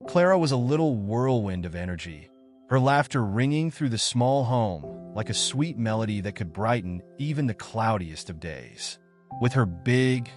Clara was a little whirlwind of energy, her laughter ringing through the small home like a sweet melody that could brighten even the cloudiest of days. With her big,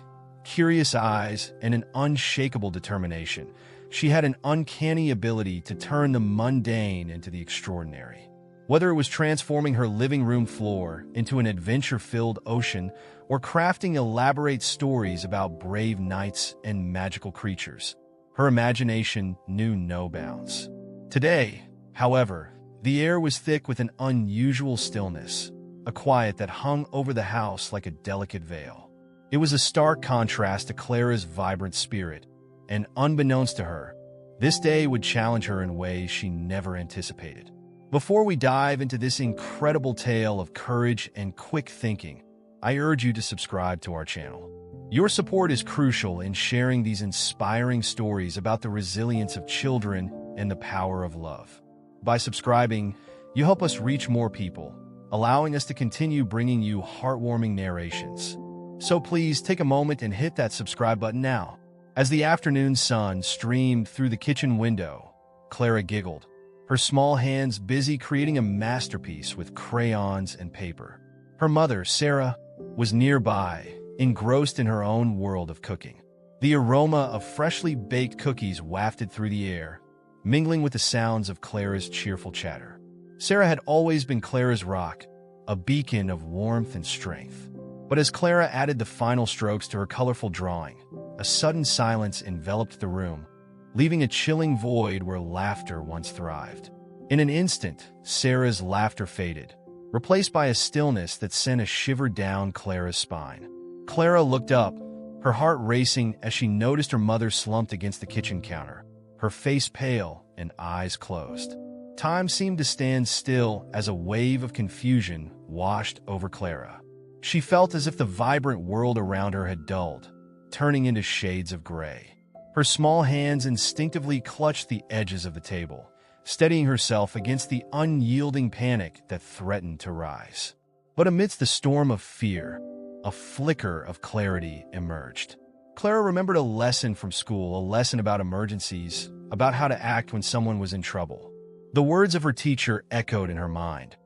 curious eyes and an unshakable determination, she had an uncanny ability to turn the mundane into the extraordinary. Whether it was transforming her living room floor into an adventure-filled ocean or crafting elaborate stories about brave knights and magical creatures, her imagination knew no bounds. Today, however, the air was thick with an unusual stillness, a quiet that hung over the house like a delicate veil. It was a stark contrast to Clara's vibrant spirit, and unbeknownst to her, this day would challenge her in ways she never anticipated. Before we dive into this incredible tale of courage and quick thinking, I urge you to subscribe to our channel. Your support is crucial in sharing these inspiring stories about the resilience of children and the power of love. By subscribing, you help us reach more people, allowing us to continue bringing you heartwarming narrations. So please take a moment and hit that subscribe button now. As the afternoon sun streamed through the kitchen window, Clara giggled, her small hands busy creating a masterpiece with crayons and paper. Her mother, Sarah, was nearby, engrossed in her own world of cooking. The aroma of freshly baked cookies wafted through the air, mingling with the sounds of Clara's cheerful chatter. Sarah had always been Clara's rock, a beacon of warmth and strength. But as Clara added the final strokes to her colorful drawing, a sudden silence enveloped the room, leaving a chilling void where laughter once thrived. In an instant, Sarah's laughter faded, replaced by a stillness that sent a shiver down Clara's spine. Clara looked up, her heart racing as she noticed her mother slumped against the kitchen counter, her face pale and eyes closed. Time seemed to stand still as a wave of confusion washed over Clara. She felt as if the vibrant world around her had dulled, turning into shades of gray. Her small hands instinctively clutched the edges of the table, steadying herself against the unyielding panic that threatened to rise. But amidst the storm of fear, a flicker of clarity emerged. Clara remembered a lesson from school, a lesson about emergencies, about how to act when someone was in trouble. The words of her teacher echoed in her mind,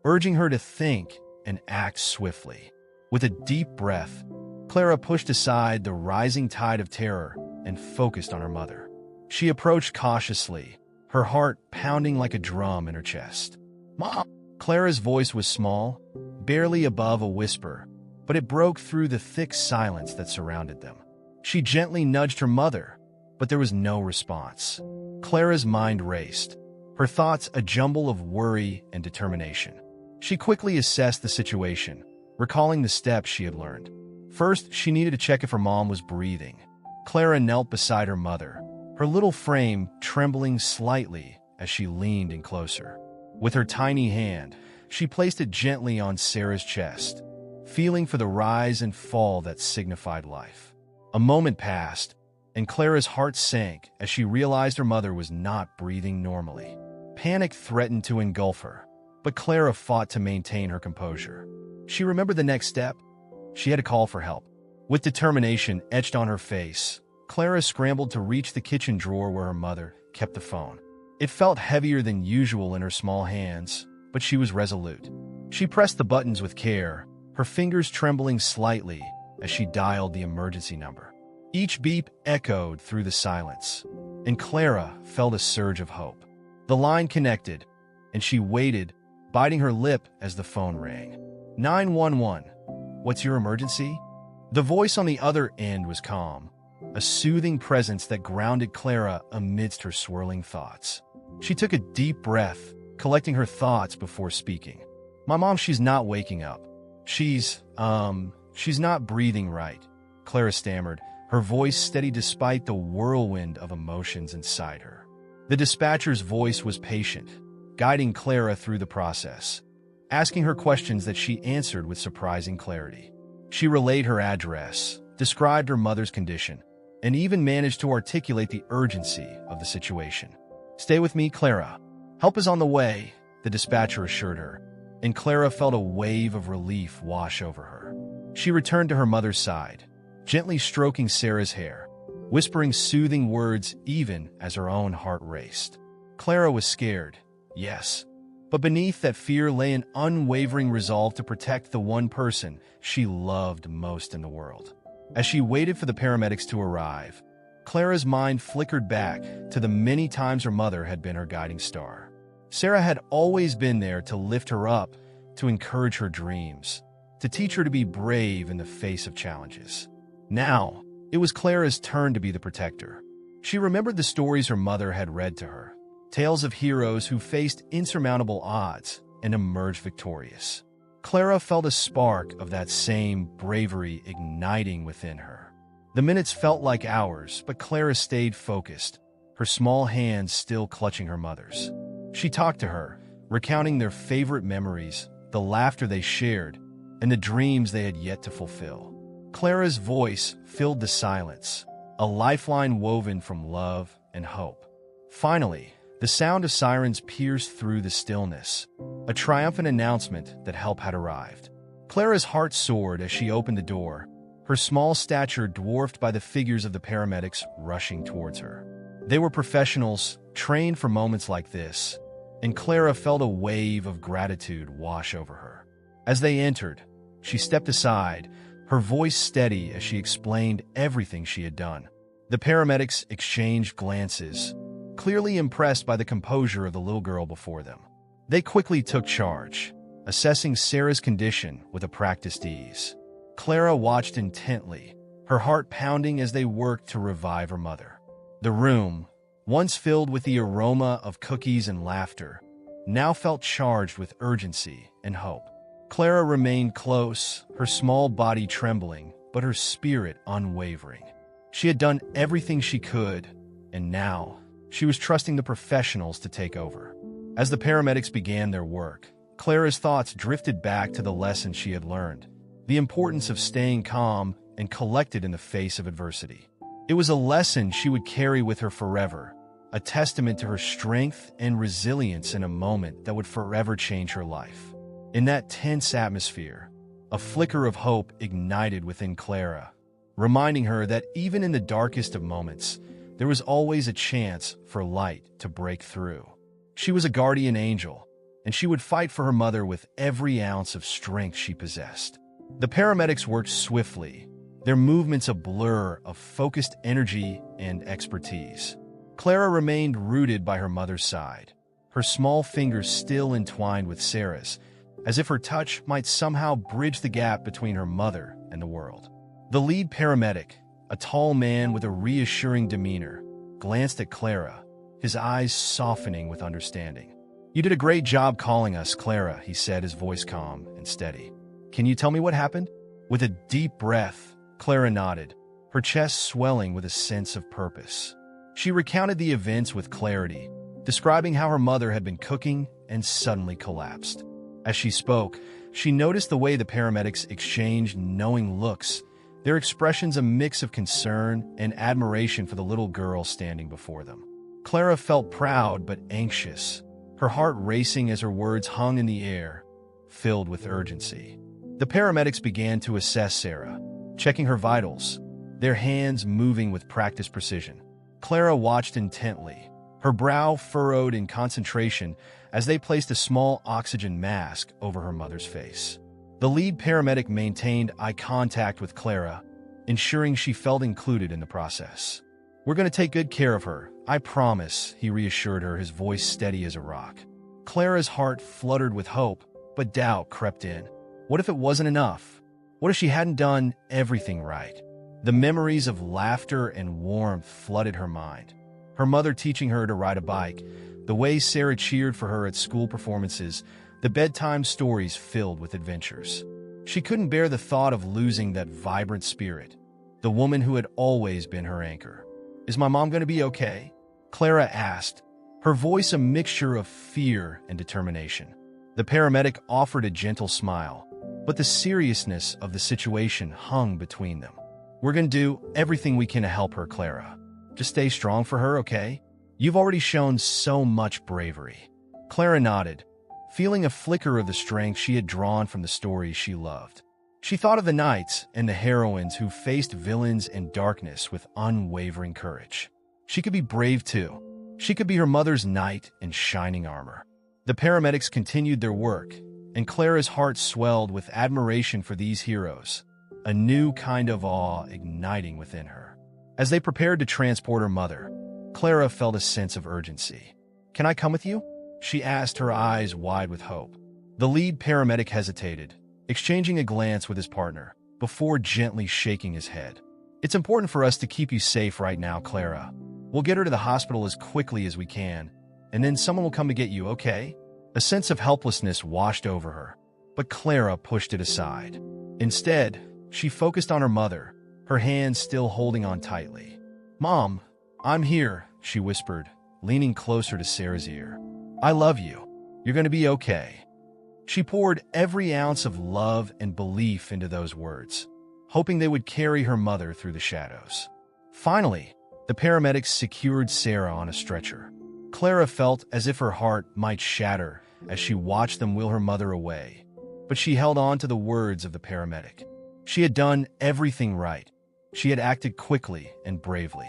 urging her to think and act swiftly. With a deep breath, Clara pushed aside the rising tide of terror and focused on her mother. She approached cautiously, her heart pounding like a drum in her chest. "Mom!" Clara's voice was small, barely above a whisper, but it broke through the thick silence that surrounded them. She gently nudged her mother, but there was no response. Clara's mind raced, her thoughts a jumble of worry and determination. She quickly assessed the situation, recalling the steps she had learned. First, she needed to check if her mom was breathing. Clara knelt beside her mother, her little frame trembling slightly as she leaned in closer. With her tiny hand, she placed it gently on Sarah's chest, feeling for the rise and fall that signified life. A moment passed, and Clara's heart sank as she realized her mother was not breathing normally. Panic threatened to engulf her, but Clara fought to maintain her composure. She remembered the next step. She had to call for help. With determination etched on her face, Clara scrambled to reach the kitchen drawer where her mother kept the phone. It felt heavier than usual in her small hands, but she was resolute. She pressed the buttons with care, her fingers trembling slightly as she dialed the emergency number. Each beep echoed through the silence, and Clara felt a surge of hope. The line connected, and she waited, biting her lip as the phone rang. 911. What's your emergency? The voice on the other end was calm, a soothing presence that grounded Clara amidst her swirling thoughts. She took a deep breath, collecting her thoughts before speaking. My mom, she's not waking up. She's not breathing right, Clara stammered, her voice steady despite the whirlwind of emotions inside her. The dispatcher's voice was patient, guiding Clara through the process, asking her questions that she answered with surprising clarity. She relayed her address, described her mother's condition, and even managed to articulate the urgency of the situation. "Stay with me, Clara. Help is on the way," the dispatcher assured her, and Clara felt a wave of relief wash over her. She returned to her mother's side, gently stroking Sarah's hair, whispering soothing words even as her own heart raced. Clara was scared, yes, but beneath that fear lay an unwavering resolve to protect the one person she loved most in the world. As she waited for the paramedics to arrive, Clara's mind flickered back to the many times her mother had been her guiding star. Sarah had always been there to lift her up, to encourage her dreams, to teach her to be brave in the face of challenges. Now, it was Clara's turn to be the protector. She remembered the stories her mother had read to her, tales of heroes who faced insurmountable odds and emerged victorious. Clara felt a spark of that same bravery igniting within her. The minutes felt like hours, but Clara stayed focused, her small hands still clutching her mother's. She talked to her, recounting their favorite memories, the laughter they shared, and the dreams they had yet to fulfill. Clara's voice filled the silence, a lifeline woven from love and hope. Finally, the sound of sirens pierced through the stillness, a triumphant announcement that help had arrived. Clara's heart soared as she opened the door, her small stature dwarfed by the figures of the paramedics rushing towards her. They were professionals, trained for moments like this, and Clara felt a wave of gratitude wash over her. As they entered, she stepped aside, her voice steady as she explained everything she had done. The paramedics exchanged glances, clearly impressed by the composure of the little girl before them. They quickly took charge, assessing Sarah's condition with a practiced ease. Clara watched intently, her heart pounding as they worked to revive her mother. The room, once filled with the aroma of cookies and laughter, now felt charged with urgency and hope. Clara remained close, her small body trembling, but her spirit unwavering. She had done everything she could, and now she was trusting the professionals to take over. As the paramedics began their work, Clara's thoughts drifted back to the lesson she had learned, the importance of staying calm and collected in the face of adversity. It was a lesson she would carry with her forever, a testament to her strength and resilience in a moment that would forever change her life. In that tense atmosphere, a flicker of hope ignited within Clara, reminding her that even in the darkest of moments, there was always a chance for light to break through. She was a guardian angel, and she would fight for her mother with every ounce of strength she possessed. The paramedics worked swiftly, their movements a blur of focused energy and expertise. Clara remained rooted by her mother's side, her small fingers still entwined with Sarah's, as if her touch might somehow bridge the gap between her mother and the world. The lead paramedic, a tall man with a reassuring demeanor, glanced at Clara, his eyes softening with understanding. "You did a great job calling us, Clara," he said, his voice calm and steady. "Can you tell me what happened?" With a deep breath, Clara nodded, her chest swelling with a sense of purpose. She recounted the events with clarity, describing how her mother had been cooking and suddenly collapsed. As she spoke, she noticed the way the paramedics exchanged knowing looks, their expressions a mix of concern and admiration for the little girl standing before them. Clara felt proud but anxious, her heart racing as her words hung in the air, filled with urgency. The paramedics began to assess Sarah, checking her vitals, their hands moving with practiced precision. Clara watched intently, her brow furrowed in concentration as they placed a small oxygen mask over her mother's face. The lead paramedic maintained eye contact with Clara, ensuring she felt included in the process. "We're going to take good care of her, I promise," he reassured her, his voice steady as a rock. Clara's heart fluttered with hope, but doubt crept in. What if it wasn't enough? What if she hadn't done everything right? The memories of laughter and warmth flooded her mind. Her mother teaching her to ride a bike, the way Sarah cheered for her at school performances, the bedtime stories filled with adventures. She couldn't bear the thought of losing that vibrant spirit, the woman who had always been her anchor. "Is my mom going to be okay?" Clara asked, her voice a mixture of fear and determination. The paramedic offered a gentle smile, but the seriousness of the situation hung between them. "We're going to do everything we can to help her, Clara. Just stay strong for her, okay? You've already shown so much bravery." Clara nodded, feeling a flicker of the strength she had drawn from the stories she loved. She thought of the knights and the heroines who faced villains and darkness with unwavering courage. She could be brave too. She could be her mother's knight in shining armor. The paramedics continued their work, and Clara's heart swelled with admiration for these heroes, a new kind of awe igniting within her. As they prepared to transport her mother, Clara felt a sense of urgency. "Can I come with you?" she asked, her eyes wide with hope. The lead paramedic hesitated, exchanging a glance with his partner, before gently shaking his head. "It's important for us to keep you safe right now, Clara. We'll get her to the hospital as quickly as we can, and then someone will come to get you, okay?" A sense of helplessness washed over her, but Clara pushed it aside. Instead, she focused on her mother, her hands still holding on tightly. "Mom, I'm here," she whispered, leaning closer to Sarah's ear. "I love you. You're going to be okay." She poured every ounce of love and belief into those words, hoping they would carry her mother through the shadows. Finally, the paramedics secured Sarah on a stretcher. Clara felt as if her heart might shatter as she watched them wheel her mother away, but she held on to the words of the paramedic. She had done everything right. She had acted quickly and bravely.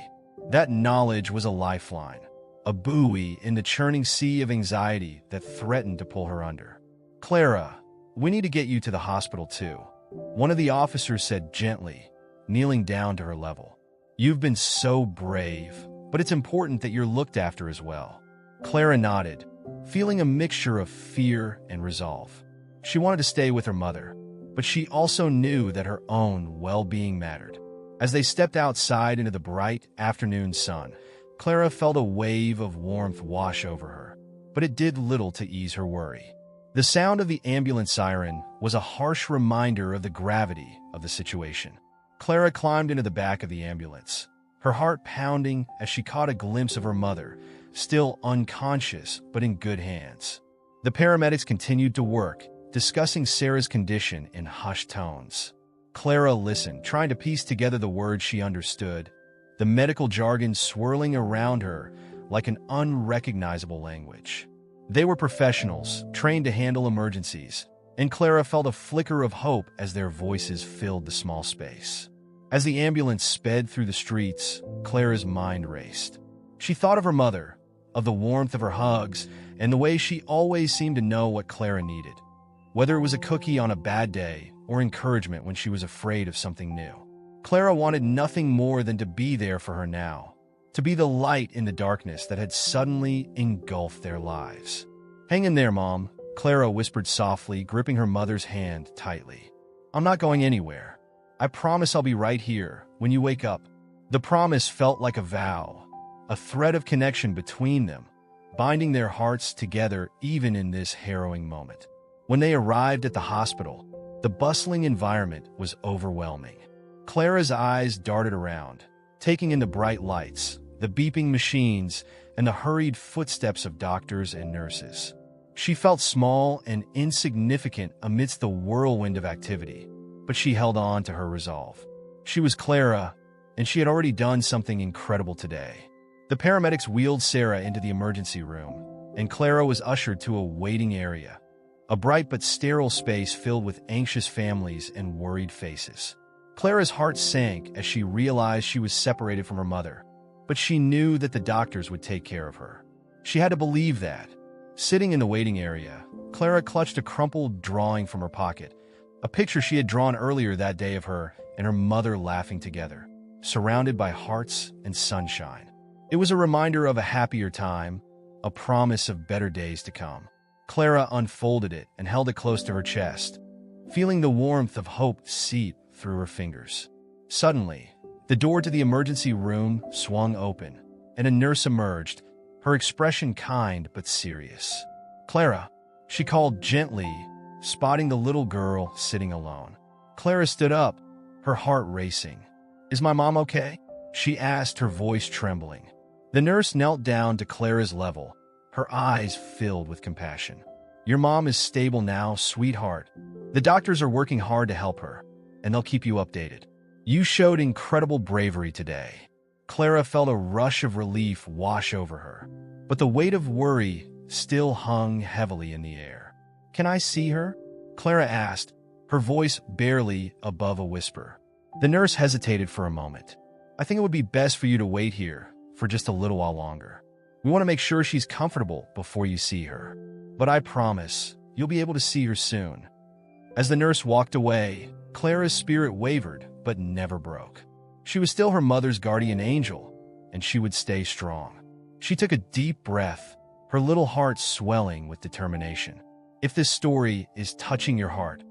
That knowledge was a lifeline, a buoy in the churning sea of anxiety that threatened to pull her under. "Clara, we need to get you to the hospital too," one of the officers said gently, kneeling down to her level. "You've been so brave, but it's important that you're looked after as well." Clara nodded, feeling a mixture of fear and resolve. She wanted to stay with her mother, but she also knew that her own well-being mattered. As they stepped outside into the bright afternoon sun, Clara felt a wave of warmth wash over her, but it did little to ease her worry. The sound of the ambulance siren was a harsh reminder of the gravity of the situation. Clara climbed into the back of the ambulance, her heart pounding as she caught a glimpse of her mother, still unconscious but in good hands. The paramedics continued to work, discussing Sarah's condition in hushed tones. Clara listened, trying to piece together the words she understood, the medical jargon swirling around her like an unrecognizable language. They were professionals, trained to handle emergencies, and Clara felt a flicker of hope as their voices filled the small space. As the ambulance sped through the streets, Clara's mind raced. She thought of her mother, of the warmth of her hugs, and the way she always seemed to know what Clara needed. Whether it was a cookie on a bad day or encouragement when she was afraid of something new, Clara wanted nothing more than to be there for her now, to be the light in the darkness that had suddenly engulfed their lives. "Hang in there, Mom," Clara whispered softly, gripping her mother's hand tightly. "I'm not going anywhere. I promise I'll be right here when you wake up." The promise felt like a vow, a thread of connection between them, binding their hearts together even in this harrowing moment. When they arrived at the hospital, the bustling environment was overwhelming. Clara's eyes darted around, taking in the bright lights, the beeping machines, and the hurried footsteps of doctors and nurses. She felt small and insignificant amidst the whirlwind of activity, but she held on to her resolve. She was Clara, and she had already done something incredible today. The paramedics wheeled Sarah into the emergency room, and Clara was ushered to a waiting area, a bright but sterile space filled with anxious families and worried faces. Clara's heart sank as she realized she was separated from her mother, but she knew that the doctors would take care of her. She had to believe that. Sitting in the waiting area, Clara clutched a crumpled drawing from her pocket, a picture she had drawn earlier that day of her and her mother laughing together, surrounded by hearts and sunshine. It was a reminder of a happier time, a promise of better days to come. Clara unfolded it and held it close to her chest, feeling the warmth of hope seep through her fingers. Suddenly, the door to the emergency room swung open, and a nurse emerged, her expression kind but serious. "Clara," she called gently, spotting the little girl sitting alone. Clara stood up, her heart racing. "Is my mom okay?" she asked, her voice trembling. The nurse knelt down to Clara's level, her eyes filled with compassion. "Your mom is stable now, sweetheart. The doctors are working hard to help her, and they'll keep you updated. You showed incredible bravery today." Clara felt a rush of relief wash over her, but the weight of worry still hung heavily in the air. "Can I see her?" Clara asked, her voice barely above a whisper. The nurse hesitated for a moment. I think it would be best for you to wait here for just a little while longer. We want to make sure she's comfortable before you see her. But I promise, you'll be able to see her soon. As the nurse walked away, Clara's spirit wavered but never broke. She was still her mother's guardian angel, and she would stay strong. She took a deep breath, her little heart swelling with determination. If this story is touching your heart,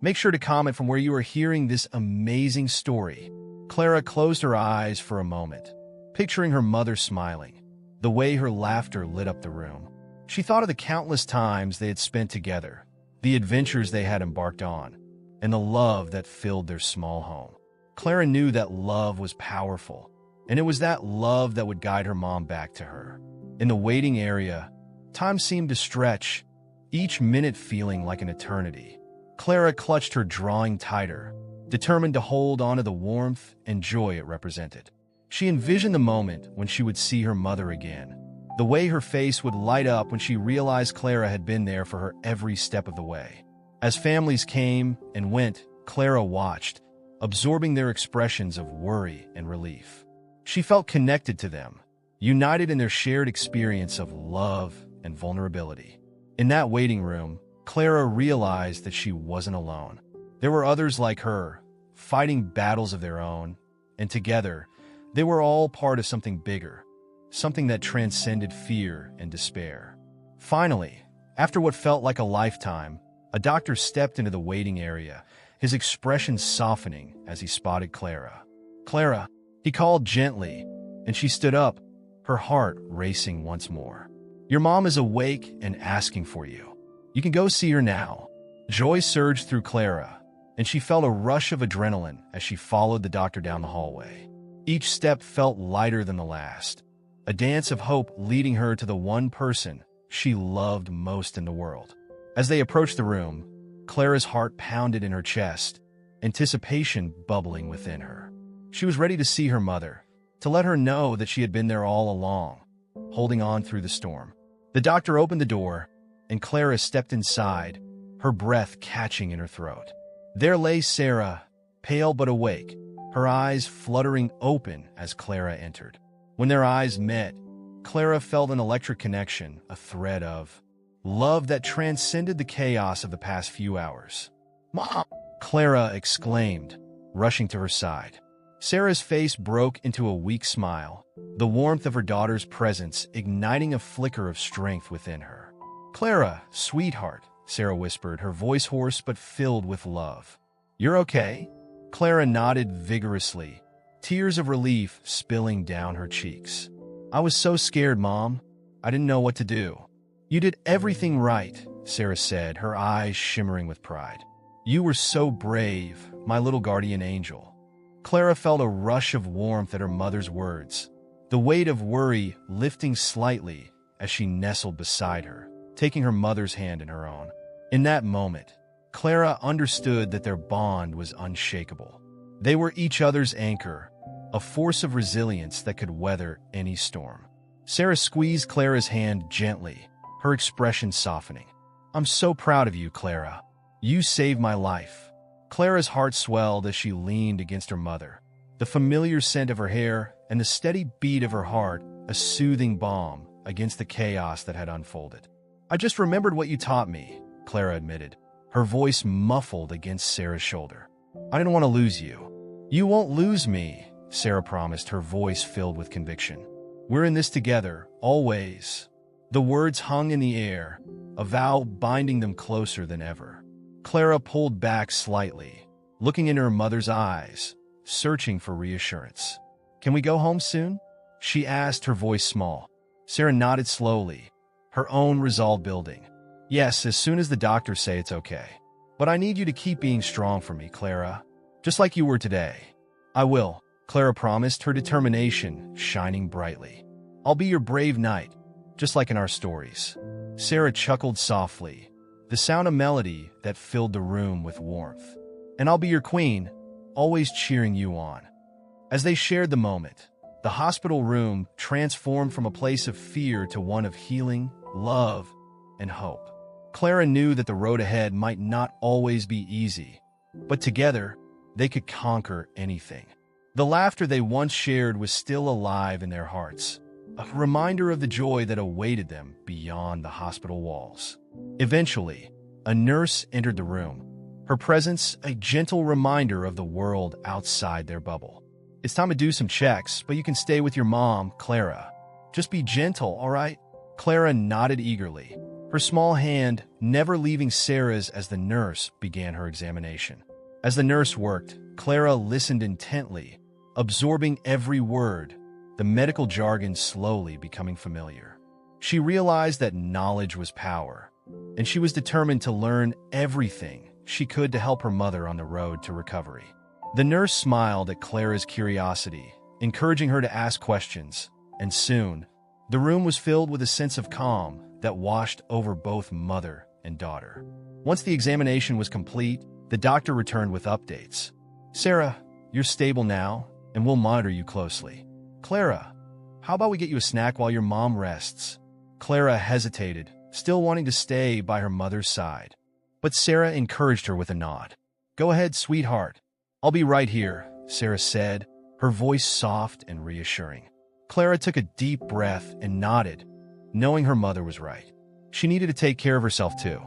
make sure to comment from where you are hearing this amazing story. Clara closed her eyes for a moment, picturing her mother smiling, the way her laughter lit up the room. She thought of the countless times they had spent together, the adventures they had embarked on, and the love that filled their small home. Clara knew that love was powerful, and it was that love that would guide her mom back to her. In the waiting area, time seemed to stretch, each minute feeling like an eternity. Clara clutched her drawing tighter, determined to hold on to the warmth and joy it represented. She envisioned the moment when she would see her mother again, the way her face would light up when she realized Clara had been there for her every step of the way. As families came and went, Clara watched, absorbing their expressions of worry and relief. She felt connected to them, united in their shared experience of love and vulnerability. In that waiting room, Clara realized that she wasn't alone. There were others like her, fighting battles of their own, and together, they were all part of something bigger, something that transcended fear and despair. Finally, after what felt like a lifetime, a doctor stepped into the waiting area, his expression softening as he spotted Clara. "Clara," he called gently, and she stood up, her heart racing once more. "Your mom is awake and asking for you. You can go see her now." Joy surged through Clara, and she felt a rush of adrenaline as she followed the doctor down the hallway. Each step felt lighter than the last, a dance of hope leading her to the one person she loved most in the world. As they approached the room, Clara's heart pounded in her chest, anticipation bubbling within her. She was ready to see her mother, to let her know that she had been there all along, holding on through the storm. The doctor opened the door, and Clara stepped inside, her breath catching in her throat. There lay Sarah, pale but awake, her eyes fluttering open as Clara entered. When their eyes met, Clara felt an electric connection, a thread of love that transcended the chaos of the past few hours. "Mom!" Clara exclaimed, rushing to her side. Sarah's face broke into a weak smile, the warmth of her daughter's presence igniting a flicker of strength within her. "Clara, sweetheart," Sarah whispered, her voice hoarse but filled with love. "You're okay?" Clara nodded vigorously, tears of relief spilling down her cheeks. "I was so scared, Mom. I didn't know what to do." "You did everything right," Sarah said, her eyes shimmering with pride. "You were so brave, my little guardian angel." Clara felt a rush of warmth at her mother's words, the weight of worry lifting slightly as she nestled beside her, taking her mother's hand in her own. In that moment, Clara understood that their bond was unshakable. They were each other's anchor, a force of resilience that could weather any storm. Sarah squeezed Clara's hand gently, her expression softening. "I'm so proud of you, Clara. You saved my life." Clara's heart swelled as she leaned against her mother, the familiar scent of her hair and the steady beat of her heart a soothing balm against the chaos that had unfolded. "I just remembered what you taught me," Clara admitted, her voice muffled against Sarah's shoulder. "I didn't want to lose you." "You won't lose me," Sarah promised, her voice filled with conviction. "We're in this together, always." The words hung in the air, a vow binding them closer than ever. Clara pulled back slightly, looking into her mother's eyes, searching for reassurance. "Can we go home soon?" she asked, her voice small. Sarah nodded slowly, her own resolve building. "Yes, as soon as the doctors say it's okay. But I need you to keep being strong for me, Clara, just like you were today." "I will," Clara promised, her determination shining brightly. "I'll be your brave knight, just like in our stories." Sarah chuckled softly, the sound of melody that filled the room with warmth. "And I'll be your queen, always cheering you on." As they shared the moment, the hospital room transformed from a place of fear to one of healing, love, and hope. Clara knew that the road ahead might not always be easy, but together, they could conquer anything. The laughter they once shared was still alive in their hearts, a reminder of the joy that awaited them beyond the hospital walls. Eventually, a nurse entered the room, her presence a gentle reminder of the world outside their bubble. "It's time to do some checks, but you can stay with your mom, Clara. Just be gentle, all right?" Clara nodded eagerly, her small hand never leaving Sarah's as the nurse began her examination. As the nurse worked, Clara listened intently, absorbing every word, the medical jargon slowly becoming familiar. She realized that knowledge was power, and she was determined to learn everything she could to help her mother on the road to recovery. The nurse smiled at Clara's curiosity, encouraging her to ask questions, and soon, the room was filled with a sense of calm that washed over both mother and daughter. Once the examination was complete, the doctor returned with updates. "Sarah, you're stable now, and we'll monitor you closely. Clara, how about we get you a snack while your mom rests?" Clara hesitated, still wanting to stay by her mother's side. But Sarah encouraged her with a nod. "Go ahead, sweetheart. I'll be right here," Sarah said, her voice soft and reassuring. Clara took a deep breath and nodded, knowing her mother was right. She needed to take care of herself too.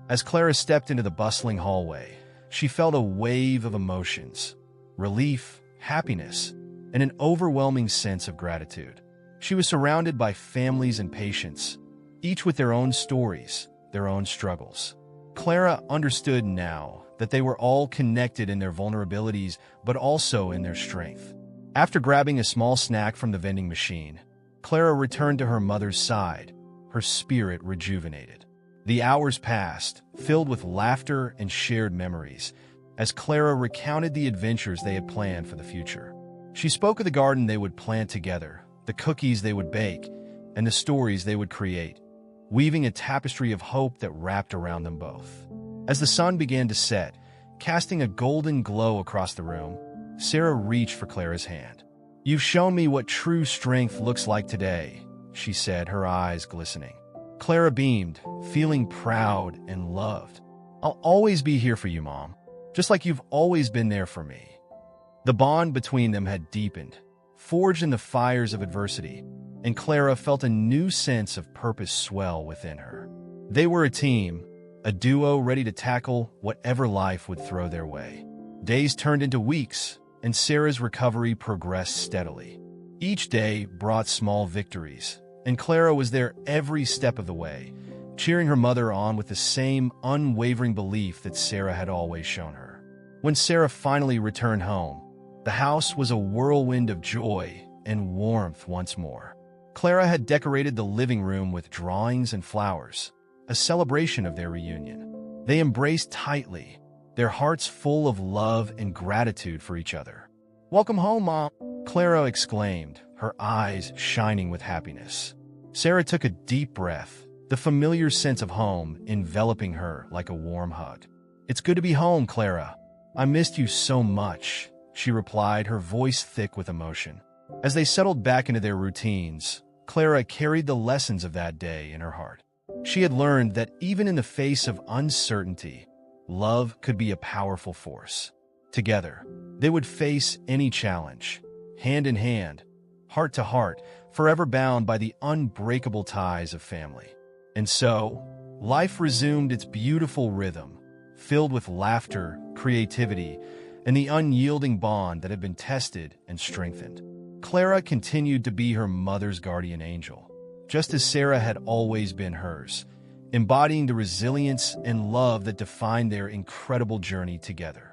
As Clara stepped into the bustling hallway, she felt a wave of emotions: relief, happiness, and an overwhelming sense of gratitude. She was surrounded by families and patients, each with their own stories, their own struggles. Clara understood now that they were all connected in their vulnerabilities, but also in their strength. After grabbing a small snack from the vending machine, Clara returned to her mother's side, her spirit rejuvenated. The hours passed, filled with laughter and shared memories, as Clara recounted the adventures they had planned for the future. She spoke of the garden they would plant together, the cookies they would bake, and the stories they would create, weaving a tapestry of hope that wrapped around them both. As the sun began to set, casting a golden glow across the room, Sarah reached for Clara's hand. "You've shown me what true strength looks like today," she said, her eyes glistening. Clara beamed, feeling proud and loved. "I'll always be here for you, Mom, just like you've always been there for me." The bond between them had deepened, forged in the fires of adversity, and Clara felt a new sense of purpose swell within her. They were a team, a duo ready to tackle whatever life would throw their way. Days turned into weeks, and Sarah's recovery progressed steadily. Each day brought small victories, and Clara was there every step of the way, cheering her mother on with the same unwavering belief that Sarah had always shown her. When Sarah finally returned home, the house was a whirlwind of joy and warmth once more. Clara had decorated the living room with drawings and flowers, a celebration of their reunion. They embraced tightly, their hearts full of love and gratitude for each other. "Welcome home, Mom," Clara exclaimed, her eyes shining with happiness. Sarah took a deep breath, the familiar sense of home enveloping her like a warm hug. "It's good to be home, Clara. I missed you so much," she replied, her voice thick with emotion. As they settled back into their routines, Clara carried the lessons of that day in her heart. She had learned that even in the face of uncertainty, love could be a powerful force. Together, they would face any challenge, hand in hand, heart to heart, forever bound by the unbreakable ties of family. And so, life resumed its beautiful rhythm, filled with laughter, creativity, and the unyielding bond that had been tested and strengthened. Clara continued to be her mother's guardian angel, just as Sarah had always been hers, embodying the resilience and love that defined their incredible journey together.